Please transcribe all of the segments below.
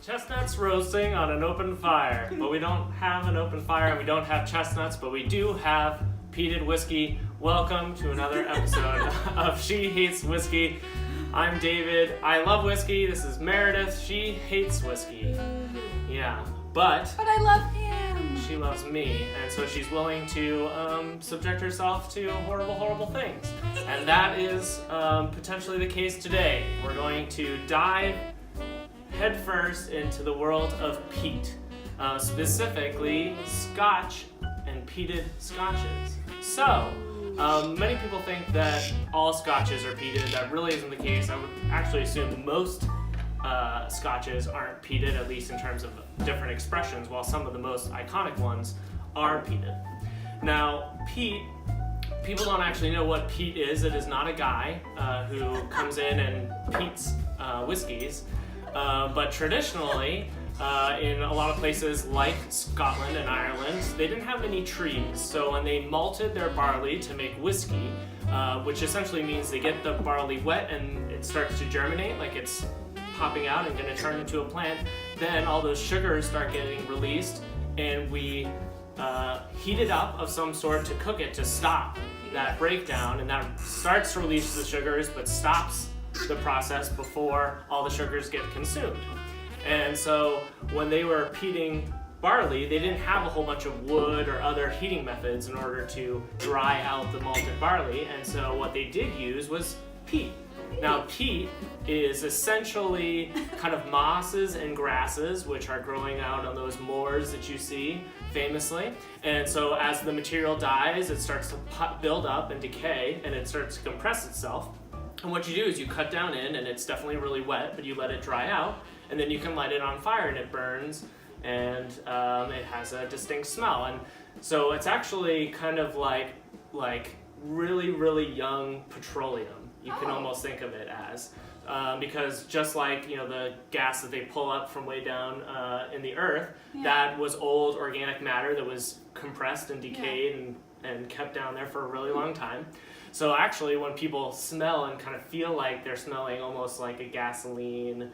Chestnuts roasting on an open fire. But we don't have an open fire and we don't have chestnuts, but we do have peated whiskey. Welcome to another episode of She Hates Whiskey. I'm David. I love whiskey. This is Meredith. She hates whiskey. Yeah, but I love him. She loves me, and so she's willing to subject herself to horrible, horrible things. And that is potentially the case today. We're going to dive headfirst into the world of peat, specifically Scotch and peated scotches. So, many people think that all scotches are peated. That really isn't the case. I would actually assume most scotches aren't peated, at least in terms of different expressions, while some of the most iconic ones are peated. Now, peat, people don't actually know what peat is. It is not a guy who comes in and peats whiskeys. But traditionally, in a lot of places like Scotland and Ireland, they didn't have many trees. So when they malted their barley to make whiskey, which essentially means they get the barley wet and it starts to germinate, like it's popping out and going to turn into a plant, then all those sugars start getting released, and we heat it up of some sort to cook it to stop that breakdown, and that starts to release the sugars but stops the process before all the sugars get consumed. And so when they were peating barley, they didn't have a whole bunch of wood or other heating methods in order to dry out the malted barley, and so what they did use was peat. Now, peat is essentially kind of mosses and grasses which are growing out on those moors that you see famously. And so as the material dies, it starts to build up and decay, and it starts to compress itself. And what you do is you cut down in, and it's definitely really wet, but you let it dry out, and then you can light it on fire, and it burns, and it has a distinct smell. And so it's actually kind of like really, really young petroleum. You can almost think of it as, because just like the gas that they pull up from way down in the earth, that was old organic matter that was compressed and decayed and kept down there for a really long time. So actually, when people smell and kind of feel like they're smelling almost like a gasoline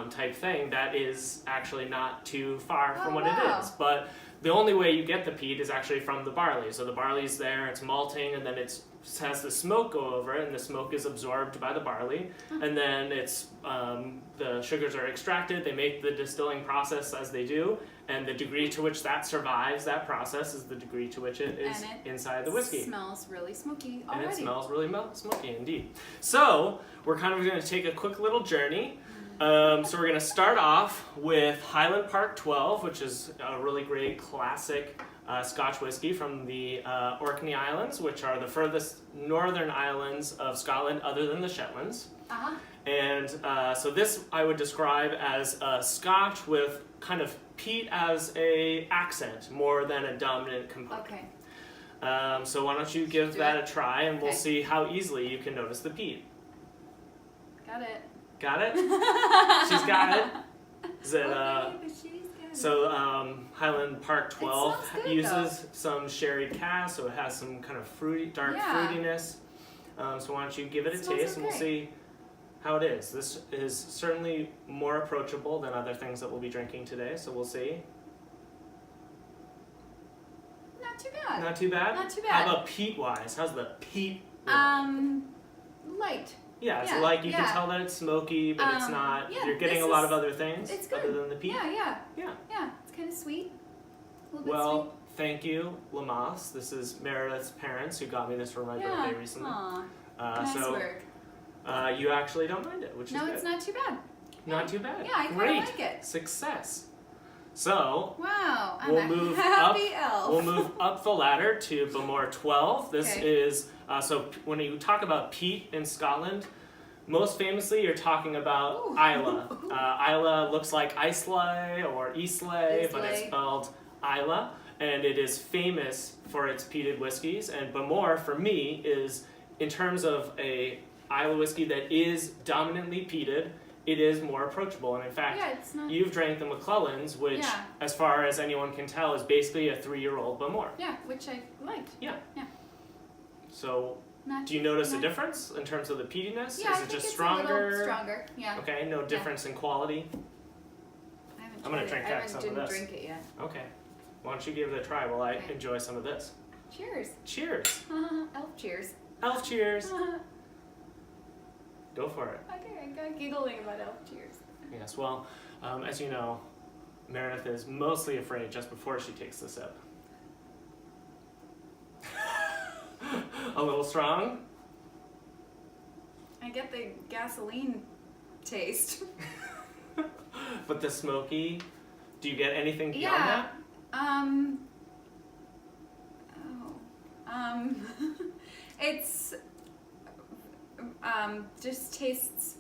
type thing, that is actually not too far from what it is. But the only way you get the peat is actually from the barley. So the barley's there, it's malting, and then it has the smoke go over it, and the smoke is absorbed by the barley. And then it's the sugars are extracted, they make the distilling process as they do, and the degree to which that survives that process is the degree to which it is inside the whiskey. It smells really smoky already. And it smells really smoky indeed. So we're kind of going to take a quick little journey. So we're going to start off with Highland Park 12, which is a really great classic Scotch whiskey from the Orkney Islands, which are the furthest northern islands of Scotland other than the Shetlands. Uh-huh. And so this I would describe as a Scotch with kind of peat as a accent more than a dominant component. Okay. So why don't you give that a try, and we'll see how easily you can notice the peat. Got it. Got it? She's got it. Is it, so Highland Park 12 uses some sherry cask, so it has some kind of dark fruitiness. So why don't you give it a taste, and we'll see how it is. This is certainly more approachable than other things that we'll be drinking today, so we'll see. Not too bad. Not too bad? Not too bad. How about peat-wise? How's the peat? Light. Yeah, it's like you can tell that it's smoky, but it's not. You're getting a lot of other things other than the peat. Yeah. It's kind of sweet. A little bit sweet. Thank you, Lamas. This is Meredith's parents who got me this for my birthday recently. Nice work. You actually don't mind it, which is good. No, it's not too bad. Not too bad. Yeah, I kind of like it. Success. So, wow, we'll move happy elf. We'll move up the ladder to Bowmore 12. This is, so when you talk about peat in Scotland, most famously you're talking about Islay. Islay looks like Islay or Islay, but it's spelled Islay, and it is famous for its peated whiskeys. And Bowmore, for me, is, in terms of a Islay whiskey that is dominantly peated, it is more approachable. And in fact, you've drank the McClellans, which, as far as anyone can tell, is basically a 3-year-old Bowmore. Yeah, which I liked. Yeah. So, do you notice a difference in terms of the peatiness? Yeah, is it just stronger? A little stronger. Yeah. Okay, no difference in quality? I'm gonna drink some of didn't this. drink it yet. Okay. Why don't you give it a try while I Okay. enjoy some of this? Cheers. Cheers. Elf cheers. Elf cheers. Go for it. Okay, I got giggling about elf cheers. Yes, well, as you know, Meredith is mostly afraid just before she takes the sip. A little strong? I get the gasoline taste. But the smoky, do you get anything beyond Yeah. that? It's just tastes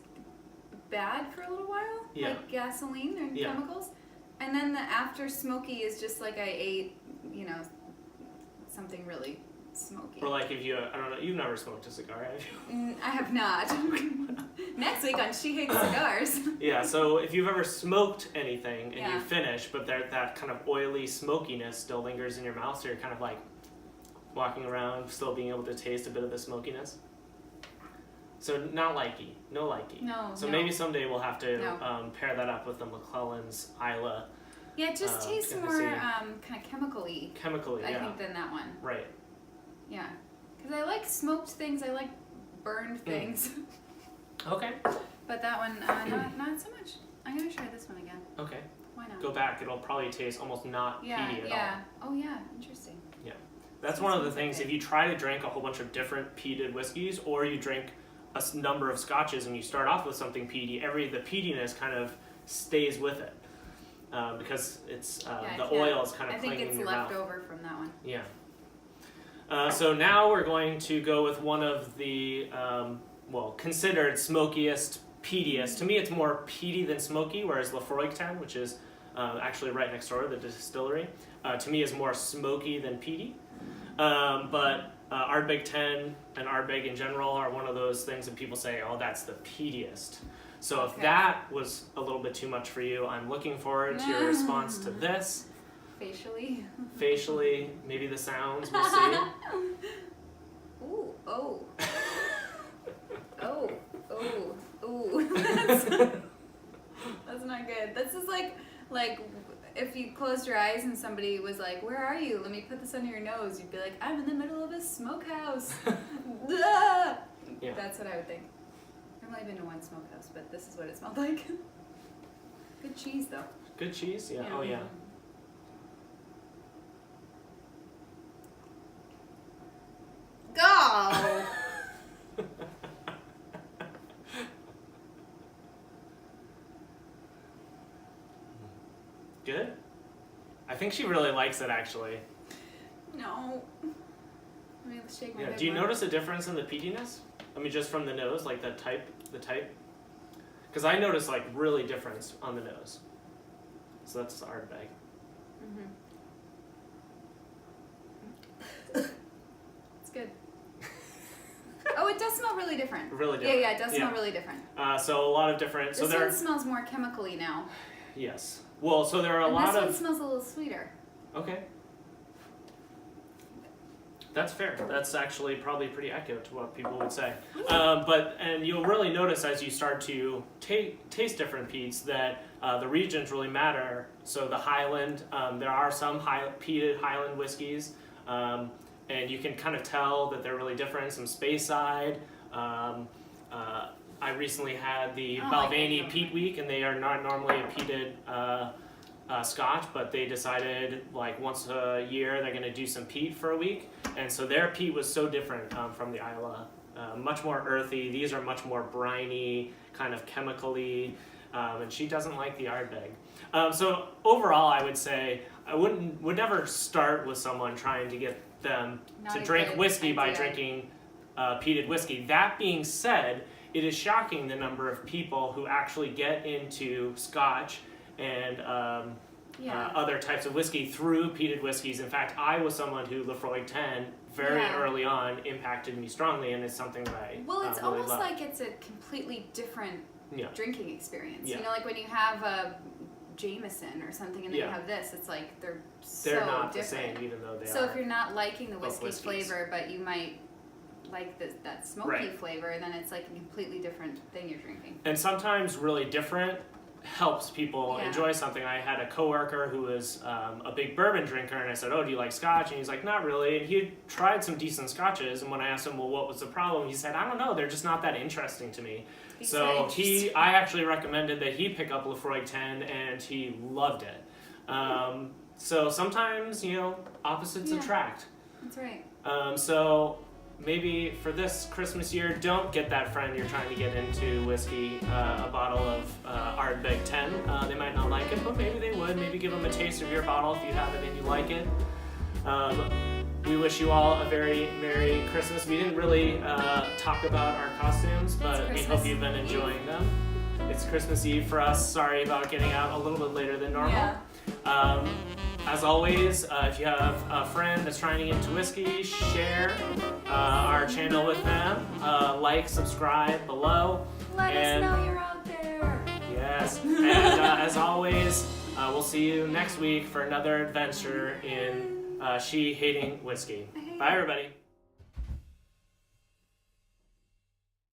bad for a little while, Yeah. like gasoline or Yeah. chemicals, and then the after smoky is just like I ate, something really smoky. Or like if you, I don't know, you've never smoked a cigar, have you? I have not. Next week on She Hates Cigars. Yeah, so if you've ever smoked anything and Yeah. you finish, but that kind of oily smokiness still lingers in your mouth, so you're kind of like walking around still being able to taste a bit of the smokiness. So not likey, no likey. No. So no. maybe someday we'll have to No. pair that up with the McClellan's Isla Yeah, it just tastes gonna more see. kind of chemically, chemically, I yeah. think, than that one. Right. Yeah, because I like smoked things. I like burned things. Okay. But that one, not so much. I'm gonna try this one again. Okay. Why not? Go back. It'll probably taste almost not peaty at all. Oh yeah, interesting. That's one of the things. If you try to drink a whole bunch of different peated whiskeys, or you drink a number of scotches and you start off with something peaty, the peatiness kind of stays with it because it's the oil is kind of I think clinging it's in your left mouth. over from that one. Yeah. So now we're going to go with one of the considered smokiest, peatiest. To me, it's more peaty than smoky, whereas Lafroig 10, which is actually right next door, the distillery, to me is more smoky than peaty. But Ardbeg 10 and Ardbeg in general are one of those things that people say, oh, that's the peatiest. So if that was a little bit too much for you, I'm looking forward to your response to this. Facially. Facially, maybe the sounds, we'll see. Ooh, oh. Ooh. That's not good. This is like if you closed your eyes and somebody was like, "Where are you? Let me put this under your nose." You'd be like, "I'm in the middle of a smokehouse." Yeah. That's what I would think. I've only been to one smokehouse, but this is what it smelled like. Good cheese, though. Good cheese? Yeah. Oh, yeah. Go! Good? I think she really likes it, actually. No. Let me shake my head. Do you more. notice a difference in the peatiness? I mean, just from the nose, like the type? Because I notice, like, really difference on the nose. So that's the Ardbeg. It's good. Oh, it does smell really different. Really different. Yeah, it does smell really different. So a lot of different... This one smells more chemically now. Yes. Well, so there are a lot this of... one smells a little sweeter. Okay. That's fair. That's actually probably pretty accurate to what people would say. And you'll really notice as you start to taste different peats that the regions really matter. So the Highland, there are some peated Highland whiskies, and you can kind of tell that they're really different. Some Speyside. I recently had the Balvenie Peat Week, and they are not normally a peated Scotch, but they decided like once a year they're going to do some peat for a week, and so their peat was so different from the Isla, much more earthy. These are much more briny, kind of chemically, and she doesn't like the Ardbeg. So overall, I would say I would never start with someone trying to get them to drink whiskey by drinking peated whiskey. That being said, it is shocking the number of people who actually get into Scotch and other types of whiskey through peated whiskeys. In fact, I was someone who Lafroig 10 very early on impacted me strongly, and it's something that I Well, it's really almost love. like it's a completely different drinking experience. Yeah. You know, like when you have a Jameson or something and then you have this, it's like they're not different. the same, even though they are. So if you're not liking the whiskey whiskeys. flavor, but you might like that smoky flavor, then it's like a completely different thing you're drinking. And sometimes really different helps people enjoy something. I had a coworker who was a big bourbon drinker, and I said, "Oh, do you like Scotch?" And he's like, "Not really." And he had tried some decent Scotches, and when I asked him, "Well, what was the problem?" he said, "I don't know. They're just not that interesting to me." So I actually recommended that he pick up Lefroy 10, and he loved it. So sometimes, opposites attract. That's right. So maybe for this Christmas year, don't get that friend you're trying to get into whiskey a bottle of Ardbeg 10. They might not like it, but maybe they would. Maybe give them a taste of your bottle if you have it and you like it. We wish you all a very Merry Christmas. We didn't really talk about our costumes, but we hope you've been enjoying them. It's Christmas Eve for us. Sorry about getting out a little bit later than normal. Yeah. As always, if you have a friend that's trying to get into whiskey, share our channel with them. Like, subscribe below. Let us know you're out there. Yes. And as always, we'll see you next week for another adventure in she hating whiskey. Bye, everybody.